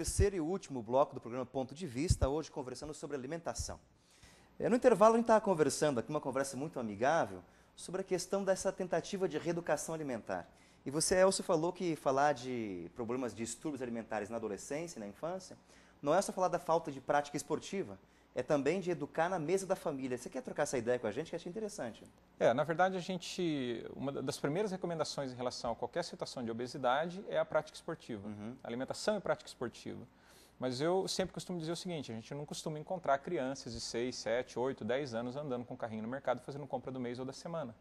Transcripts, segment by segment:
terceiro e último bloco do programa Ponto de Vista, hoje conversando sobre alimentação. No intervalo a gente estava conversando aqui, uma conversa muito amigável, sobre a questão dessa tentativa de reeducação alimentar. E você, Elcio, falou que falar de problemas de distúrbios alimentares na adolescência e na infância, não é só falar da falta de prática esportiva, é também de educar na mesa da família. Você quer trocar essa ideia com a gente, que eu achei interessante? Na verdade, uma das primeiras recomendações em relação a qualquer situação de obesidade é a prática esportiva. Alimentação e prática esportiva. Mas eu sempre costumo dizer o seguinte, a gente não costuma encontrar crianças de 6, 7, 8, 10 anos andando com carrinho no mercado fazendo compra do mês ou da semana.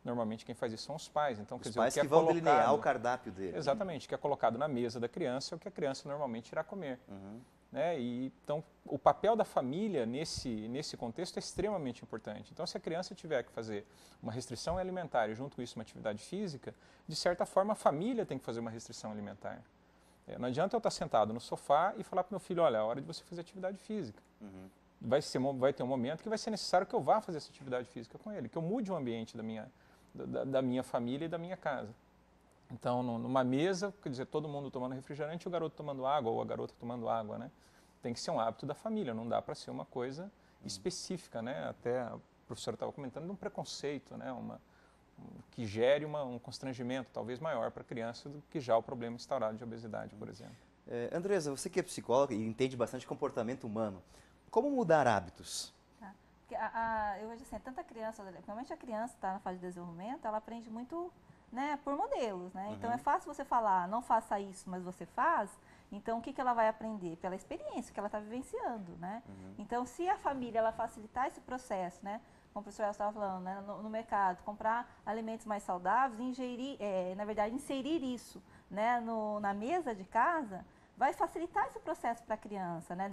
Normalmente quem faz isso são os pais. Então, os pais que vão delinear o cardápio dele. Exatamente, o que é colocado na mesa da criança é o que a criança normalmente irá comer. Então, o papel da família nesse contexto é extremamente importante. Então, se a criança tiver que fazer uma restrição alimentar e junto com isso uma atividade física, de certa forma a família tem que fazer uma restrição alimentar. Não adianta eu estar sentado no sofá e falar para o meu filho, olha, é hora de você fazer atividade física. Vai ter um momento que vai ser necessário que eu vá fazer essa atividade física com ele, que eu mude o ambiente da minha família e da minha casa. Então, numa mesa, quer dizer, todo mundo tomando refrigerante e o garoto tomando água, ou a garota tomando água, né? Tem que ser um hábito da família, não dá para ser uma coisa específica, né? Até a professora estava comentando de um preconceito, né? Que gere um constrangimento talvez maior para a criança do que já o problema instaurado de obesidade, por exemplo. Andresa, você que é psicóloga e entende bastante comportamento humano, como mudar hábitos? Eu vejo assim, tanta criança, principalmente a criança que está na fase de desenvolvimento, ela aprende muito, né, por modelos, né? Então é fácil você falar, não faça isso, mas você faz. Então o que ela vai aprender? Pela experiência que ela está vivenciando, né? Então se a família ela facilitar esse processo, né? Como o professor Elcio estava falando, né, no mercado, comprar alimentos mais saudáveis, na verdade inserir isso, né, na mesa de casa, vai facilitar esse processo para a criança, né?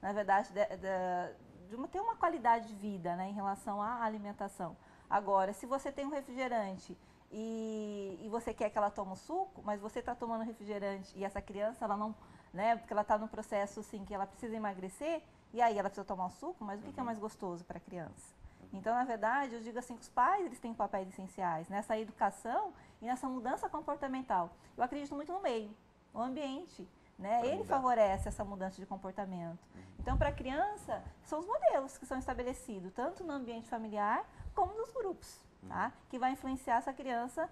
Na verdade, de ter uma qualidade de vida, né, em relação à alimentação. Agora, se você tem um refrigerante e você quer que ela tome um suco, mas você está tomando refrigerante e essa criança, ela não, né, porque ela está num processo assim que ela precisa emagrecer, e aí ela precisa tomar um suco, mas o que é mais gostoso para a criança? Então, na verdade, eu digo assim que os pais eles têm papéis essenciais nessa educação e nessa mudança comportamental. Eu acredito muito no meio, no ambiente. Né? Ele favorece essa mudança de comportamento. Então, para a criança, são os modelos que são estabelecidos, tanto no ambiente familiar como nos grupos, tá? Que vai influenciar essa criança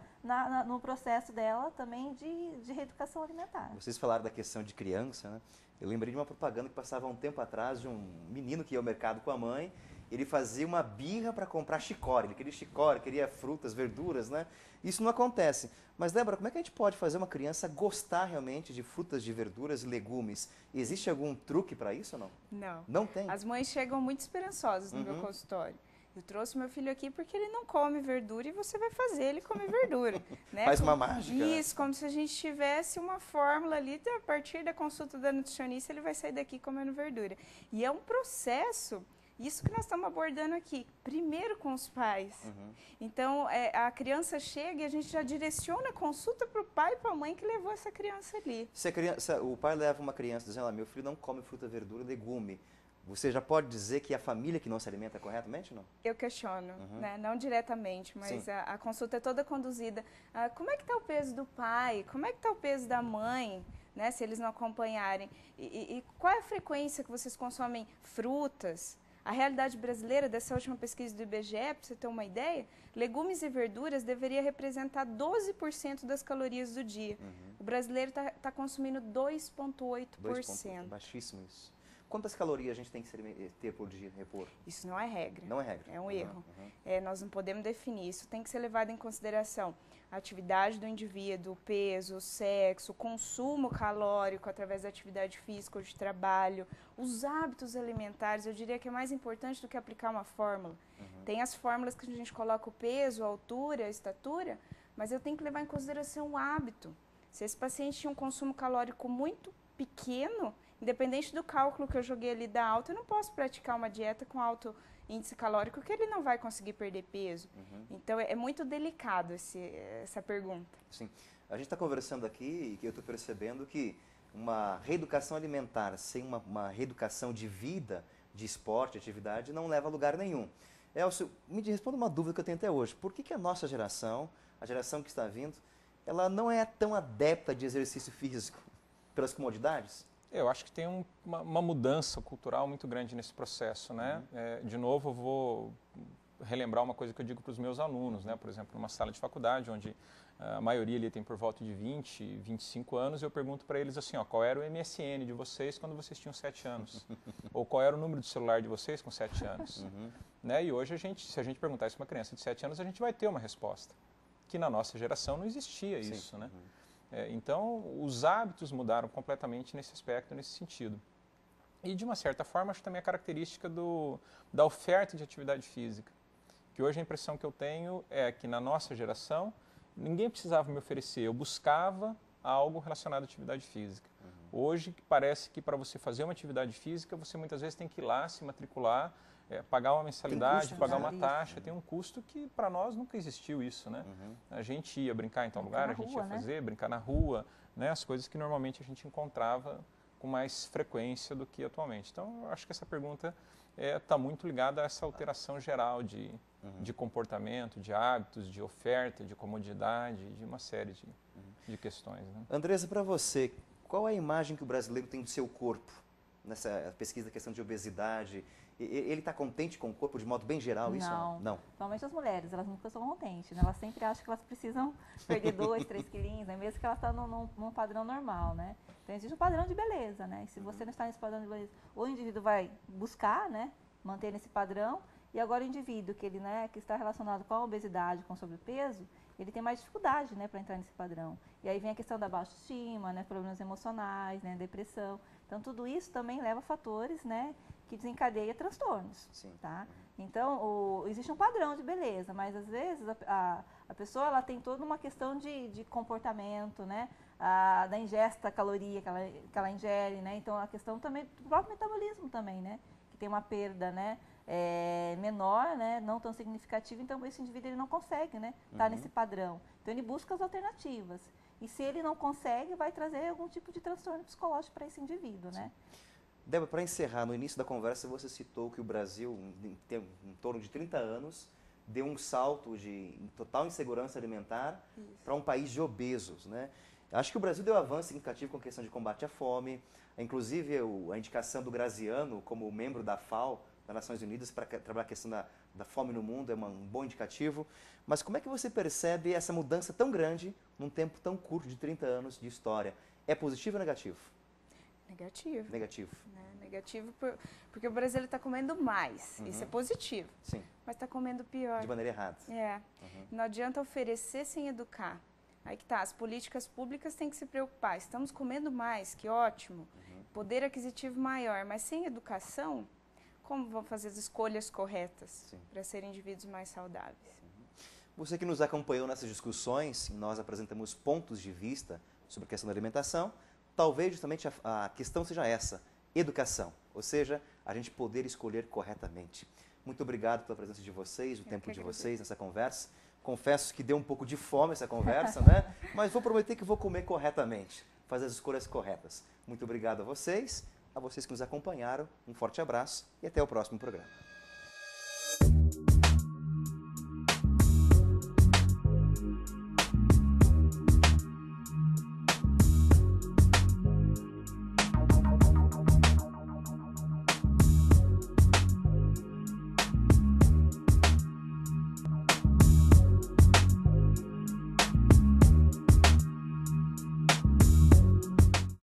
no processo dela também de reeducação alimentar. Vocês falaram da questão de criança, né? Eu lembrei de uma propaganda que passava há um tempo atrás de um menino que ia ao mercado com a mãe. Ele fazia uma birra para comprar chicória, ele queria chicória, queria frutas, verduras, né? Isso não acontece. Mas, Débora, como é que a gente pode fazer uma criança gostar realmente de frutas, de verduras e legumes? Existe algum truque para isso ou não? Não. Não tem? As mães chegam muito esperançosas no meu consultório. Eu trouxe meu filho aqui porque ele não come verdura e você vai fazer ele comer verdura. Né? Faz uma mágica. Isso, como se a gente tivesse uma fórmula ali, a partir da consulta da nutricionista ele vai sair daqui comendo verdura. E é um processo... Isso que nós estamos abordando aqui, primeiro com os pais. Então, a criança chega e a gente já direciona a consulta para o pai e para a mãe que levou essa criança ali. Se o pai leva uma criança dizendo, meu filho não come fruta, verdura e legume, você já pode dizer que é a família que não se alimenta corretamente ou não? Eu questiono, né? Não diretamente, mas a consulta é toda conduzida. Como é que está o peso do pai? Como é que está o peso da mãe? Né? Se eles não acompanharem. E qual é a frequência que vocês consomem frutas? A realidade brasileira, dessa última pesquisa do IBGE, para você ter uma ideia, legumes e verduras deveria representar 12% das calorias do dia. O brasileiro está consumindo 2,8%. Baixíssimo isso. Quantas calorias a gente tem que ter por dia, repor? Isso não é regra. Não é regra. É um erro. Nós não podemos definir. Isso tem que ser levado em consideração. A atividade do indivíduo, o peso, o sexo, o consumo calórico através da atividade física ou de trabalho, os hábitos alimentares, eu diria que é mais importante do que aplicar uma fórmula. Tem as fórmulas que a gente coloca o peso, a altura, a estatura, mas eu tenho que levar em consideração o hábito. Se esse paciente tinha um consumo calórico muito pequeno, independente do cálculo que eu joguei ali da alta, eu não posso praticar uma dieta com alto índice calórico que ele não vai conseguir perder peso. Então é muito delicado essa pergunta. Sim. A gente está conversando aqui e que eu estou percebendo que uma reeducação alimentar sem uma reeducação de vida, de esporte, atividade, não leva a lugar nenhum. Elcio, me responda uma dúvida que eu tenho até hoje. Por que a nossa geração, a geração que está vindo, ela não é tão adepta de exercício físico? Pelas comodidades? Eu acho que tem uma mudança cultural muito grande nesse processo, né? De novo, eu vou relembrar uma coisa que eu digo para os meus alunos, né? Por exemplo, numa sala de faculdade, onde a maioria ali tem por volta de 20, 25 anos, eu pergunto para eles assim, ó, qual era o MSN de vocês quando vocês tinham 7 anos? Ou qual era o número de celular de vocês com 7 anos? Né? E hoje, se a gente perguntar isso para uma criança de 7 anos, a gente vai ter uma resposta. Que na nossa geração não existia isso, né? Então, os hábitos mudaram completamente nesse aspecto, nesse sentido. E, de uma certa forma, acho também a característica da oferta de atividade física. Que hoje a impressão que eu tenho é que na nossa geração, ninguém precisava me oferecer, eu buscava algo relacionado à atividade física. Hoje, parece que para você fazer uma atividade física, você muitas vezes tem que ir lá, se matricular, pagar uma mensalidade, pagar uma taxa, tem um custo que para nós nunca existiu isso, né? A gente ia brincar em tal lugar, a gente ia fazer, brincar na rua, né? As coisas que normalmente a gente encontrava com mais frequência do que atualmente. Então, eu acho que essa pergunta está muito ligada a essa alteração geral de comportamento, de hábitos, de oferta, de comodidade, de uma série de questões. Né? Andressa, para você, qual é a imagem que o brasileiro tem do seu corpo? Nessa pesquisa da questão de obesidade, ele está contente com o corpo de modo bem geral? Não. Isso não? Não. Principalmente as mulheres, elas nunca são contentes, né? Elas sempre acham que elas precisam perder 2, 3 quilinhos, né? Mesmo que elas estão num padrão normal, né? Então existe um padrão de beleza, né? E se você não está nesse padrão de beleza, o indivíduo vai buscar, né? Manter nesse padrão, e agora o indivíduo que ele, né, que está relacionado com a obesidade, com o sobrepeso, ele tem mais dificuldade, né, para entrar nesse padrão. E aí vem a questão da baixa estima, né, problemas emocionais, né, depressão. Então tudo isso também leva a fatores, né, que desencadeia transtornos. Sim. Tá? Então existe um padrão de beleza, mas às vezes a pessoa ela tem toda uma questão de comportamento, né, da ingesta caloria que ela ingere, né. Então a questão também do próprio metabolismo também, né, que tem uma perda, né, menor, né, não tão significativa, então esse indivíduo ele não consegue, né, estar nesse padrão. Então ele busca as alternativas. E se ele não consegue, vai trazer algum tipo de transtorno psicológico para esse indivíduo, né? Débora, para encerrar, no início da conversa você citou que o Brasil, em torno de 30 anos, deu um salto de total insegurança alimentar para um país de obesos, né? Acho que o Brasil deu avanço significativo com a questão de combate à fome, inclusive a indicação do Graziano como membro da FAO, das Nações Unidas, para trabalhar a questão da fome no mundo, é um bom indicativo. Mas como é que você percebe essa mudança tão grande num tempo tão curto de 30 anos de história? É positivo ou negativo? Negativo. Negativo. Negativo porque o Brasil está comendo mais, isso é positivo. Sim. Mas está comendo pior. De maneira errada. Não adianta oferecer sem educar. Aí que tá, as políticas públicas têm que se preocupar. Estamos comendo mais, que ótimo. Poder aquisitivo maior, mas sem educação, como vão fazer as escolhas corretas para serem indivíduos mais saudáveis? Você que nos acompanhou nessas discussões, nós apresentamos pontos de vista sobre a questão da alimentação. Talvez justamente a questão seja essa, educação, ou seja, a gente poder escolher corretamente. Muito obrigado pela presença de vocês, o tempo de vocês nessa conversa. Confesso que deu um pouco de fome essa conversa, né? Mas vou prometer que vou comer corretamente, fazer as escolhas corretas. Muito obrigado a vocês que nos acompanharam, um forte abraço e até o próximo programa.